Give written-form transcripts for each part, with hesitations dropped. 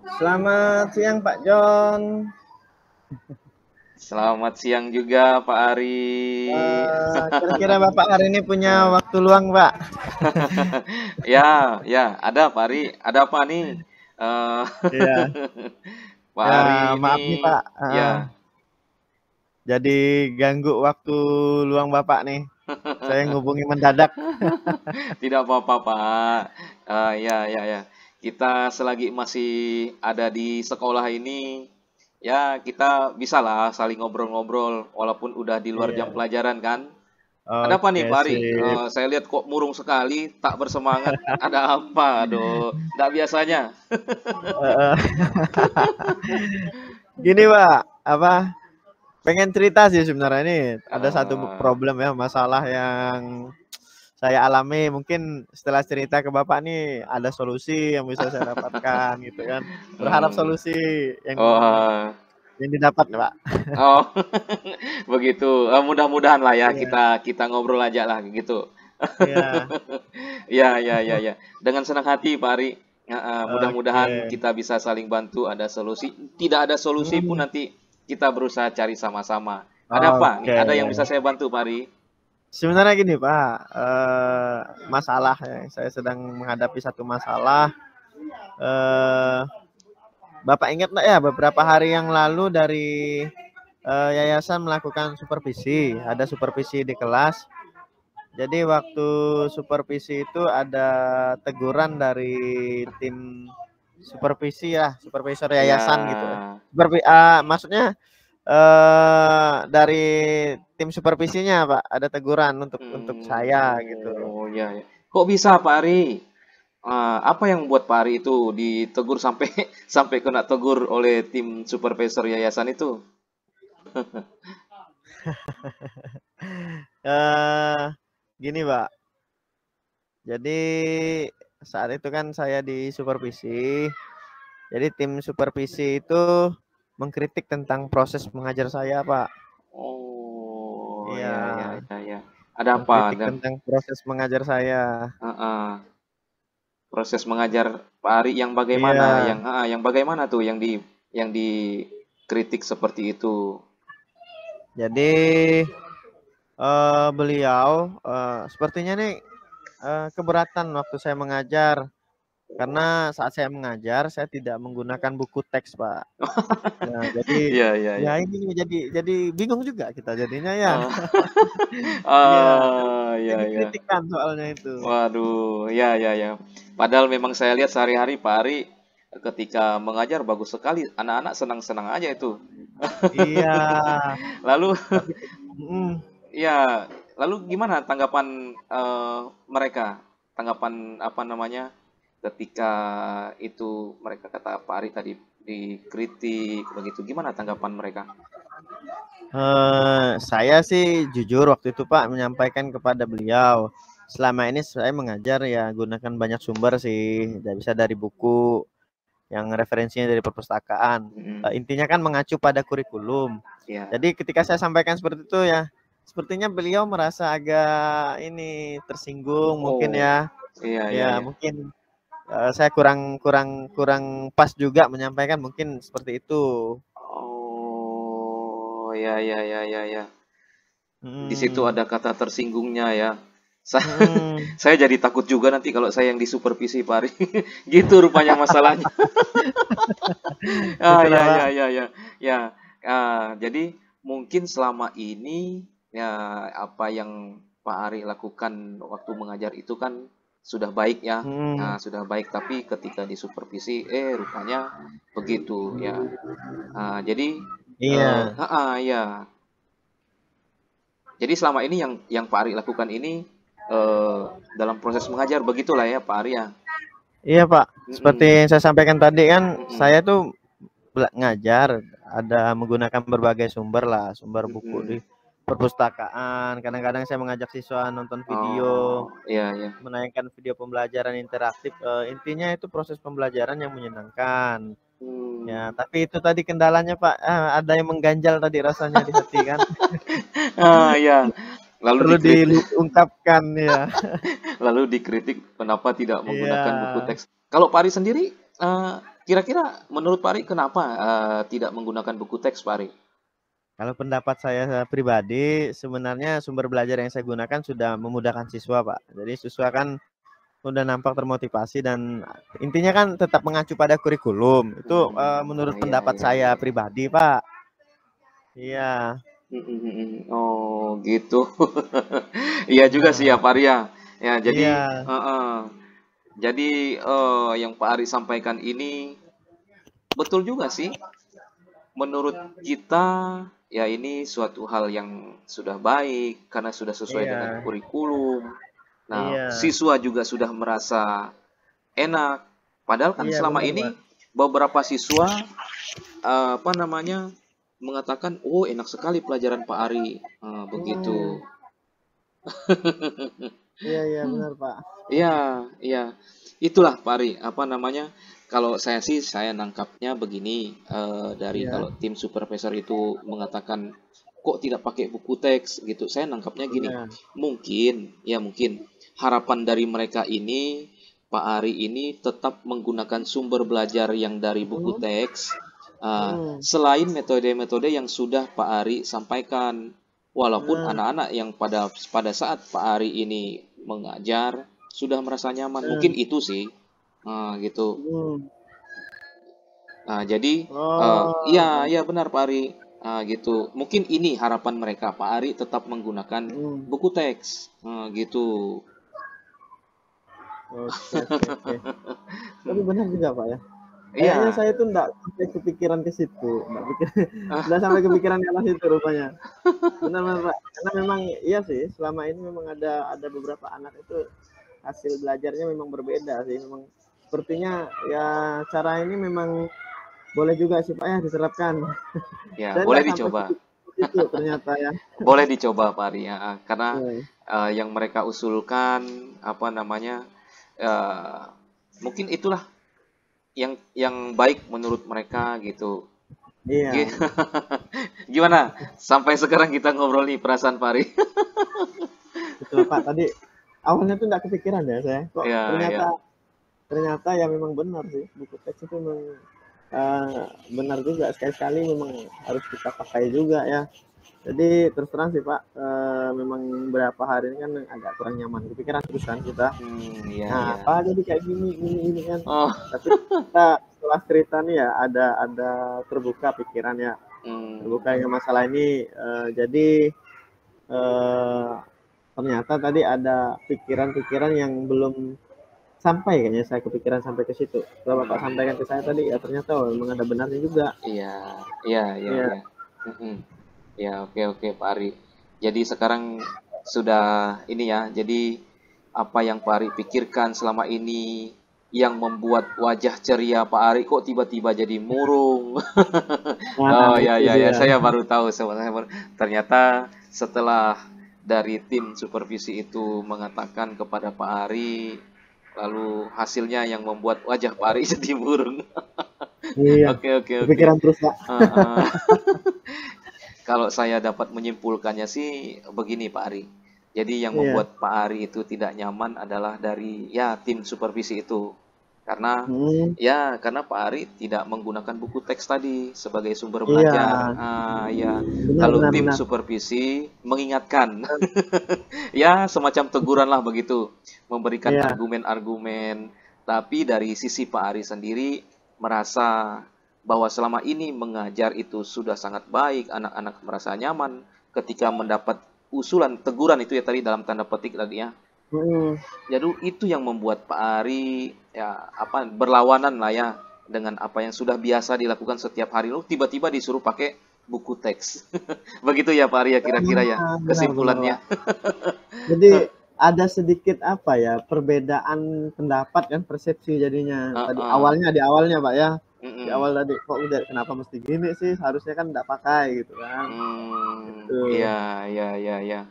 Selamat siang Pak John. Selamat siang juga Pak Ari. Kira-kira Bapak hari ini punya Eh, waktu luang, Pak? ya, ya, ada Pak Ari. Ada apa nih? Eh, Iya. Pak Ya, Ari ini, maaf nih Pak. ya, Jadi ganggu waktu luang Bapak nih. Saya ngubungi mendadak. tidak apa-apa Pak. Ya, ya, ya. Kita selagi masih ada di sekolah ini, ya kita bisalah saling ngobrol-ngobrol, walaupun udah di luar jam Iya. pelajaran kan. Ada apa nih Oke, Pak Ari? sip. Saya lihat kok murung sekali, tak bersemangat. Ada apa? Aduh, nggak biasanya. Eh, Gini Pak, pengen cerita sih sebenarnya ini. Ada satu Eh, problem ya, masalah yang saya alami. Mungkin setelah cerita ke Bapak nih ada solusi yang bisa saya dapatkan gitu kan. Berharap hmm. solusi yang Oh, yang didapat, Pak. oh, begitu. Mudah-mudahan lah ya Iya, kita ngobrol aja lah gitu. iya. Ya, ya, ya, ya. Dengan senang hati Pak Ari. Oke. Mudah-mudahan kita bisa saling bantu. Ada solusi. Tidak ada solusi pun Mhm. nanti kita berusaha cari sama-sama. Ada apa nih? Oke. Ada yang bisa saya bantu Pak Ari? Sebenarnya gini, Pak, masalah ya, saya sedang menghadapi satu masalah, eee, Bapak ingat nggak ya beberapa hari yang lalu dari, yayasan melakukan supervisi, ada supervisi di kelas. Jadi waktu supervisi itu ada teguran dari tim supervisi ya, supervisor Ya. yayasan gitu ya. Maksudnya, dari tim supervisinya, Pak, ada teguran untuk saya gitu. Oh, ya, ya. Kok bisa Pak Ari? Apa yang buat Pak Ari itu ditegur sampai sampai kena tegur oleh tim supervisor yayasan itu? Eee, Gini, Pak, jadi saat itu kan saya di supervisi, jadi tim supervisi itu mengkritik tentang proses mengajar saya, Pak. Oh, Iya, ya, ya, ya, ya. Ada apa? mengkritik Dan tentang proses mengajar saya. proses mengajar Pak Ari yang bagaimana? Iya, Yang bagaimana tuh yang dikritik seperti itu? jadi, beliau, sepertinya nih, keberatan waktu saya mengajar, karena saat saya mengajar, saya tidak menggunakan buku teks, Pak. Nah, jadi Iya, iya, ya iya. ini jadi bingung juga kita jadinya ya. Eh, Iya, iya, saya iya. dikritikan soalnya itu. Waduh, ya, ya, ya. Padahal memang saya lihat sehari-hari Pak Ari ketika mengajar bagus sekali. Anak-anak senang-senang aja itu. Iya, Lalu, tapi ya, lalu gimana tanggapan mereka? Tanggapan apa namanya? Ketika itu mereka kata Pak Ari tadi dikritik begitu. Gimana tanggapan mereka? saya sih jujur waktu itu, Pak, menyampaikan kepada beliau, selama ini saya mengajar ya gunakan banyak sumber sih, tidak bisa dari buku yang referensinya dari perpustakaan. Mm, Intinya kan mengacu pada kurikulum. ya. Jadi ketika saya sampaikan seperti itu ya, sepertinya beliau merasa agak ini tersinggung mungkin Oh, ya. iya, iya, Ya iya. mungkin, saya kurang kurang kurang pas juga menyampaikan mungkin seperti itu. Oh, ya, ya, ya, ya, ya. Di situ Mhm, ada kata tersinggungnya ya. Sa- mhm, Saya jadi takut juga nanti kalau saya yang disupervisi Pak Ari. Gitu rupanya masalahnya. itulah Ya, Pak. ya, ya, ya, ya. Jadi mungkin selama ini ya apa yang Pak Ari lakukan waktu mengajar itu kan sudah baik ya. Mhm, Nah, sudah baik tapi ketika disupervisi rupanya begitu ya. Jadi iya, ya. Jadi selama ini yang Pak Ari lakukan ini eh, dalam proses mengajar begitulah ya Pak Ari ya. iya Pak, seperti Mm-mm, yang saya sampaikan tadi kan mm-mm, saya tuh ngajar, ada menggunakan berbagai sumber lah, sumber buku di mm-mm. perpustakaan, kadang-kadang saya mengajak siswa nonton video, Oh, iya, iya. menayangkan video pembelajaran interaktif, intinya itu proses pembelajaran yang menyenangkan. Hmm. Ya, tapi itu tadi kendalanya Pak, ada yang mengganjal tadi rasanya di hati kan, Ya. Lalu perlu dikritik, diungkapkan ya. lalu dikritik kenapa tidak menggunakan buku Iya. teks. Kalau Pak Ari sendiri, eh, Kira-kira menurut Pak Ari kenapa tidak menggunakan buku teks, Pak Ari? Kalau pendapat saya pribadi, sebenarnya sumber belajar yang saya gunakan sudah memudahkan siswa, Pak. Jadi siswa kan udah nampak termotivasi dan intinya kan tetap mengacu pada kurikulum. Itu menurut Iya, pendapat iya, saya iya. pribadi, Pak. Iya. Oh, gitu. Iya juga sih ya, Nah, Pak Ari ya. Ya, jadi, iya. jadi yang Pak Ari sampaikan ini betul juga sih. Menurut kita, ya ini suatu hal yang sudah baik karena sudah sesuai dengan Iya. kurikulum. Nah, Iya. siswa juga sudah merasa enak. Padahal kan Iya selama benar, Pak. ini beberapa siswa apa namanya mengatakan, oh enak sekali pelajaran Pak Ari. Hmm. Begitu. Iya, iya benar, Pak. Iya, iya. Itulah Pak Ari, apa namanya? Kalau saya sih saya nangkapnya begini, dari Iya. kalau tim supervisor itu mengatakan kok tidak pakai buku teks gitu. Saya nangkapnya gini, Iya. mungkin ya mungkin harapan dari mereka ini Pak Ari ini tetap menggunakan sumber belajar yang dari buku Hmm. teks, Hmm. selain metode-metode yang sudah Pak Ari sampaikan. Walaupun Nah, anak-anak yang pada saat Pak Ari ini mengajar sudah merasa nyaman, nah. mungkin itu sih. Gitu. Hmm. Nah, jadi iya, Oh. iya benar Pak Ari. Gitu. Mungkin ini harapan mereka, Pak Ari tetap menggunakan Hmm. buku teks. Gitu. Oke, oke, oke. Tapi benar juga, Pak ya. Kayaknya Iya. saya tuh enggak sampai kepikiran ke situ, enggak pikir enggak sampai kepikiran ke arah situ rupanya. Benar, benar, Pak. Karena memang iya sih, selama ini memang ada beberapa anak itu hasil belajarnya memang berbeda sih. Memang sepertinya ya cara ini memang boleh juga sih, Pak ya diterapkan. Ya, Saya boleh enggak sampai dicoba. ke situ ternyata ya. Boleh dicoba Pak Ari. Karena Iya. yang mereka usulkan apa namanya? eh, Mungkin itulah yang baik menurut mereka gitu. Iya, Gimana? Sampai sekarang kita ngobrol nih perasaan Pak Ari. betul, Pak. Tadi awalnya tuh enggak kepikiran ya saya. Kok Ya, ternyata ya. ternyata ya memang benar sih. Buku teks itu memang benar juga sekali-sekali memang harus kita pakai juga ya. Jadi terus terang sih Pak, memang beberapa hari ini kan agak kurang nyaman kepikiran terus kan kita. Iya, Nah, iya. apa jadi kayak gini kan. Oh, Tapi kita setelah cerita nih ya ada terbuka pikiran ya, hmm, terbukanya masalah ini. Jadi eh, ternyata tadi ada pikiran-pikiran yang belum sampai kayaknya saya kepikiran sampai ke situ. Setelah Bapak hmm, sampaikan ke saya tadi ya ternyata oh, memang ada benarnya juga. iya, iya, iya, Iya, iya. Mm-mm. Ya, oke, oke, Pak Ari. Jadi sekarang sudah ini ya. Jadi apa yang Pak Ari pikirkan selama ini yang membuat wajah ceria Pak Ari kok tiba-tiba jadi murung. nah Oh ya, itu ya, ya. dia. Saya baru tahu sebenarnya. Ternyata setelah dari tim supervisi itu mengatakan kepada Pak Ari, lalu hasilnya yang membuat wajah Pak Ari jadi murung. Iya, Oke, oke, oke. kepikiran terus Pak. Heeh. Kalau saya dapat menyimpulkannya sih begini Pak Ari. Jadi yang Iya. membuat Pak Ari itu tidak nyaman adalah dari ya tim supervisi itu. Karena Hmm, ya karena Pak Ari tidak menggunakan buku teks tadi sebagai sumber iya, belajar. Ya benar, lalu benar, tim benar. supervisi mengingatkan. Ya semacam teguran lah begitu, memberikan Iya, argumen-argumen. Tapi dari sisi Pak Ari sendiri merasa bahwa selama ini mengajar itu sudah sangat baik, anak-anak merasa nyaman ketika mendapat usulan teguran itu ya tadi dalam tanda petik tadi ya. mhm, Jadi itu yang membuat Pak Ari ya apa berlawanan lah ya dengan apa yang sudah biasa dilakukan setiap hari. Lalu tiba-tiba disuruh pakai buku teks. Begitu ya Pak Ari ya kira-kira ya benar, benar, kesimpulannya. Pak. Jadi ada sedikit apa ya, perbedaan pendapat kan, persepsi jadinya. Tadi Heeh. di awalnya Pak ya, di awal Mm-mm. tadi, kok udah kenapa mesti gini sih, seharusnya kan nggak pakai gitu kan. Iya, Gitu. iya, iya, iya.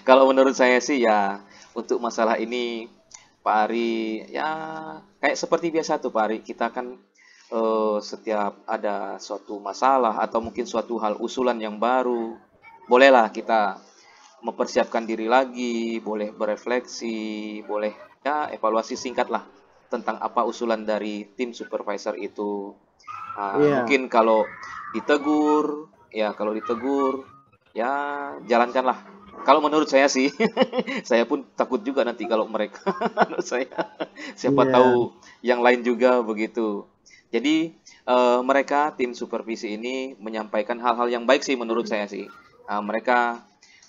Kalau menurut saya sih ya untuk masalah ini Pak Ari ya kayak seperti biasa tuh Pak Ari kita kan setiap ada suatu masalah atau mungkin suatu hal usulan yang baru bolehlah kita mempersiapkan diri lagi, boleh berefleksi, boleh ya evaluasi singkat lah. tentang apa usulan dari tim supervisor itu. Iya. Mungkin kalau ditegur, ya kalau ditegur, ya jalankanlah. Kalau menurut saya sih, saya pun takut juga nanti kalau mereka, menurut saya, siapa Iya. tahu yang lain juga begitu. Jadi mereka tim supervisi ini menyampaikan hal-hal yang baik sih menurut saya sih. Mereka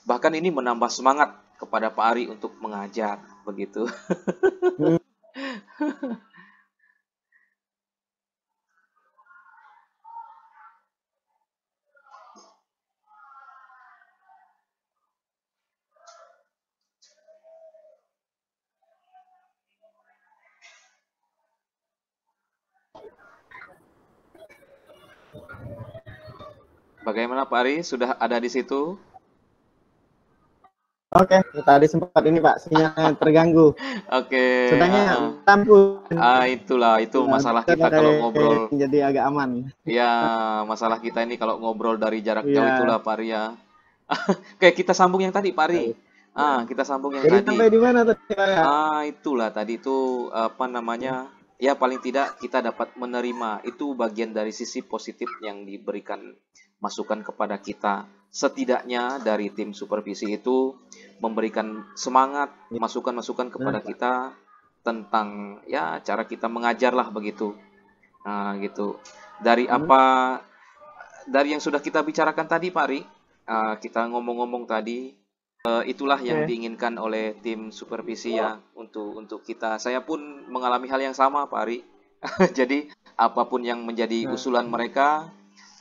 bahkan ini menambah semangat kepada Pak Ari untuk mengajar begitu. Hmm, Bagaimana Pak Ari? Sudah ada di situ? Oke, tadi sempat ini Pak, sinyalnya terganggu. Oke, Sedangnya lampu itulah itu masalah udah kita kalau pakai ngobrol. jadi agak aman. Ya, masalah kita ini kalau ngobrol dari jarak jauh Iya. itulah Pak Ari ya. Oke, kita sambung yang tadi Pak Ari. Kita sambung yang Jadi tadi. sampai di mana tadi Pak ya? Itulah tadi itu apa namanya? Ya paling tidak kita dapat menerima itu bagian dari sisi positif yang diberikan masukan kepada kita. Setidaknya dari tim supervisi itu memberikan semangat, masukan-masukan kepada Nah, kita tentang ya cara kita mengajar lah begitu. Nah, gitu. Dari hmm, apa dari yang sudah kita bicarakan tadi, Pak Ari, kita ngomong-ngomong tadi, itulah yang oke. diinginkan oleh tim supervisi ya untuk kita. Saya pun mengalami hal yang sama, Pak Ari. Jadi apapun yang menjadi Nah, usulan mereka,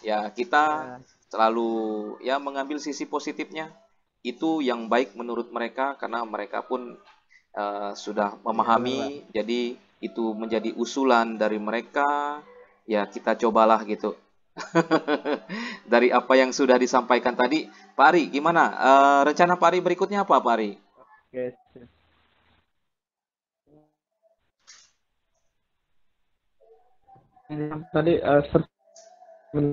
ya kita ya, selalu ya mengambil sisi positifnya. Itu yang baik menurut mereka karena mereka pun sudah iya benar Pak. memahami. Jadi itu menjadi usulan dari mereka. Ya kita cobalah gitu. Dari apa yang sudah disampaikan tadi, Pak Ari, gimana? Rencana Pak Ari berikutnya apa, Pak Ari? Oke. Tadi seperti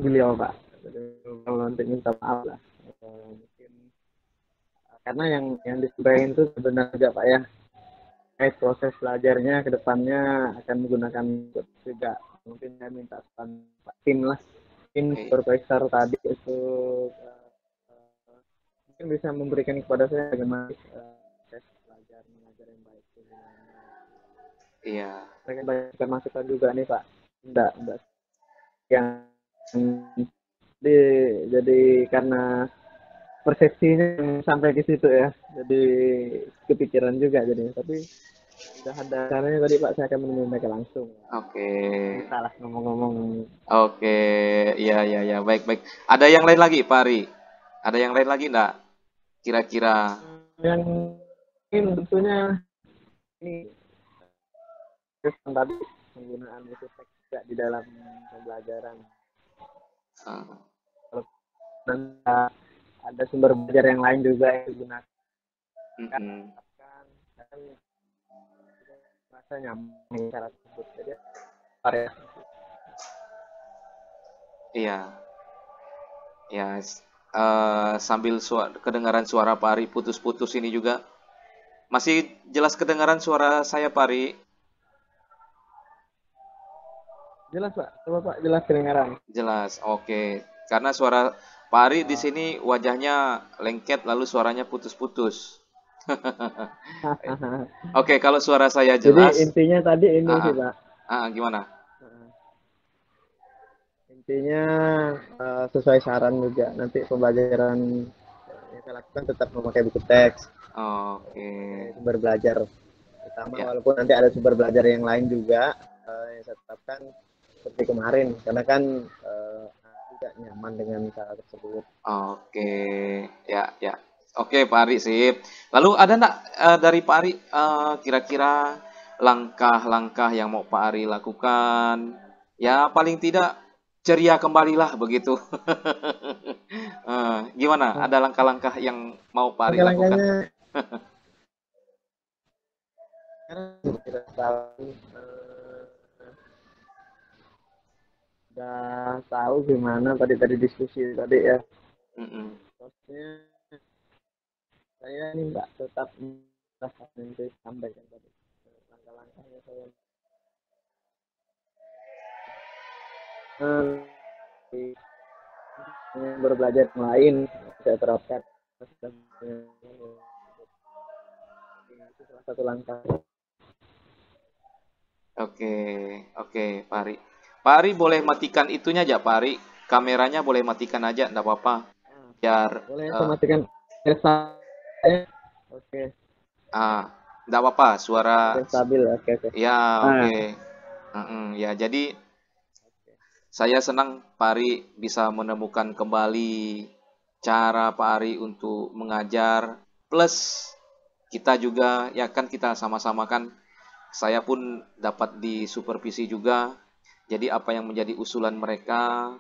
beliau Pak. Jadi, kalau nanti minta maaf lah. Mungkin karena yang disampaikan itu sebenarnya juga Pak ya, proses belajarnya ke depannya akan menggunakan juga. Mungkin saya minta saran Pak tim lah, tim Oke, supervisor tadi itu mungkin bisa memberikan kepada saya bagaimana proses belajar mengajar yang baik itu gimana. iya, Mereka banyak masukan juga nih Pak. Enggak yang di, jadi karena persepsinya yang sampai ke situ ya, jadi kepikiran juga jadi. Tapi udah ada caranya tadi Pak, saya akan menemui mereka langsung. oke, Bisa lah ngomong-ngomong. oke, iya, iya, iya, baik, baik. Ada yang lain lagi, Pak Ari? Ada yang lain lagi enggak? Kira-kira, Yang ini tentunya ini terus tadi penggunaan buku teks juga di dalam pembelajaran. eh, Kalau nanti ada sumber belajar yang lain juga yang digunakan mm-mm, kan merasa nyaman cara tersebut jadi variasi. iya, ya. Sambil kedengaran suara Pak Ari putus-putus ini juga. Masih jelas kedengaran suara saya, Pak Ari? Jelas Pak, coba Pak jelas kedengaran. Jelas, oke. Karena suara Pak Ari di sini wajahnya lengket lalu suaranya putus-putus. Oke, kalau suara saya Jadi jelas, intinya tadi ini ah, sih ah, Pak. gimana? Intinya sesuai saran juga nanti pembelajaran yang saya lakukan tetap memakai buku teks, Oke, sumber belajar utama ya, walaupun nanti ada sumber belajar yang lain juga yang saya tetapkan seperti kemarin karena kan juga nyaman dengan cara tersebut. oke, ya, ya. Oke, Pak Ari, sip. Lalu ada enggak dari Pak Ari kira-kira langkah-langkah yang mau Pak Ari lakukan? Ya, paling tidak ceria kembalilah begitu. Gimana? Ada langkah-langkah yang mau Pak Ari lakukan? Langkah-langkahnya kita tahu udah tahu gimana tadi tadi diskusi tadi ya. Mm-mm. Maksudnya saya ini Mbak tetap nanti sampaikan tadi langkah-langkahnya saya. eh, berbelajar yang lain saya terapkan. Itu salah satu langkah. Oke, oke, Pak Ari. Pak Ari boleh matikan itunya aja, Pak Ari. Kameranya boleh matikan aja, enggak apa-apa. Biar Boleh saya matikan saya. Oke, enggak apa-apa, suara oke stabil. Oke, oke. ya, Nah, oke. Ya, jadi saya senang Pak Ari bisa menemukan kembali cara Pak Ari untuk mengajar. Plus kita juga, ya kan kita sama-sama kan, saya pun dapat disupervisi juga. Jadi apa yang menjadi usulan mereka,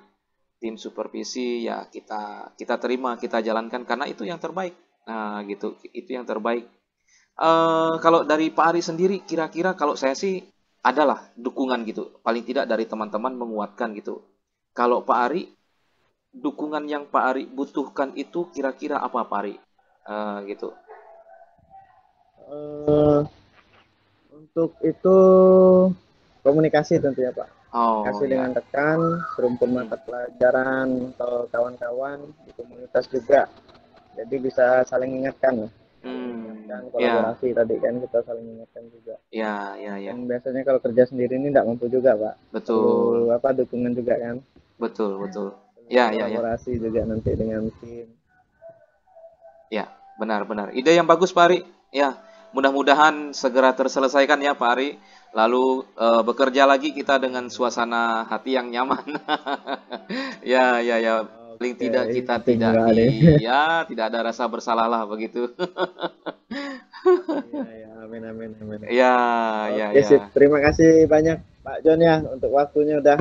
tim supervisi, ya kita terima, kita jalankan karena itu yang terbaik. Nah, gitu, itu yang terbaik. Kalau dari Pak Ari sendiri, kira-kira kalau saya sih adalah dukungan gitu, paling tidak dari teman-teman menguatkan gitu. Kalau Pak Ari, dukungan yang Pak Ari butuhkan itu kira-kira apa Pak Ari? Gitu. eh, untuk itu komunikasi tentunya Pak. Oh Komunikasi ya. dengan rekan, serumpun Hmm. mata pelajaran atau kawan-kawan di komunitas juga. Jadi bisa saling ingatkan lah. Saling Hmm. ingatkan Ya, kolaborasi tadi kan kita saling ingatkan juga. ya, ya, ya. Yang biasanya kalau kerja sendiri ini tidak mampu juga Pak. Betul, Perlu apa dukungan juga kan. betul, betul. Perlu Ya, ya, ya. kolaborasi juga nanti dengan tim. Ya, benar-benar. Ide yang bagus, Pak Ari. Ya, mudah-mudahan segera terselesaikan ya, Pak Ari. Lalu bekerja lagi kita dengan suasana hati yang nyaman. Ya, ya, ya. Paling Oke, tidak ini kita penting tidak sekali. ya, tidak ada rasa bersalah lah begitu. Iya, ya, amin, amin, amin. Ya, ya, Oke, sip. ya. Terima kasih banyak Pak John ya untuk waktunya udah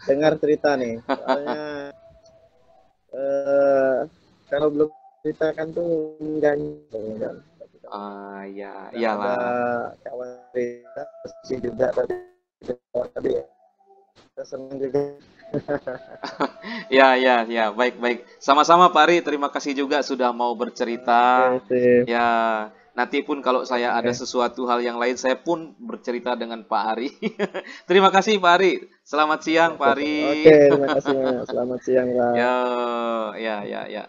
dengar cerita nih. Soalnya eh kalau belum cerita kan tuh enggak kan. Tapi kalau Ya, udah ada iyalah. kawan cerita sih juga tadi kita senang juga. Ya, ya, ya. Baik, baik. Sama-sama, Pak Ari. Terima kasih juga sudah mau Oke, bercerita. sip. Ya, nanti pun kalau saya ada Oke. sesuatu hal yang lain, saya pun bercerita dengan Pak Ari. Terima kasih, Pak Ari. Selamat siang, Pak Oke, Ari. oke, terima kasih banyak. Selamat siang, Pak. Ya, ya, ya, ya.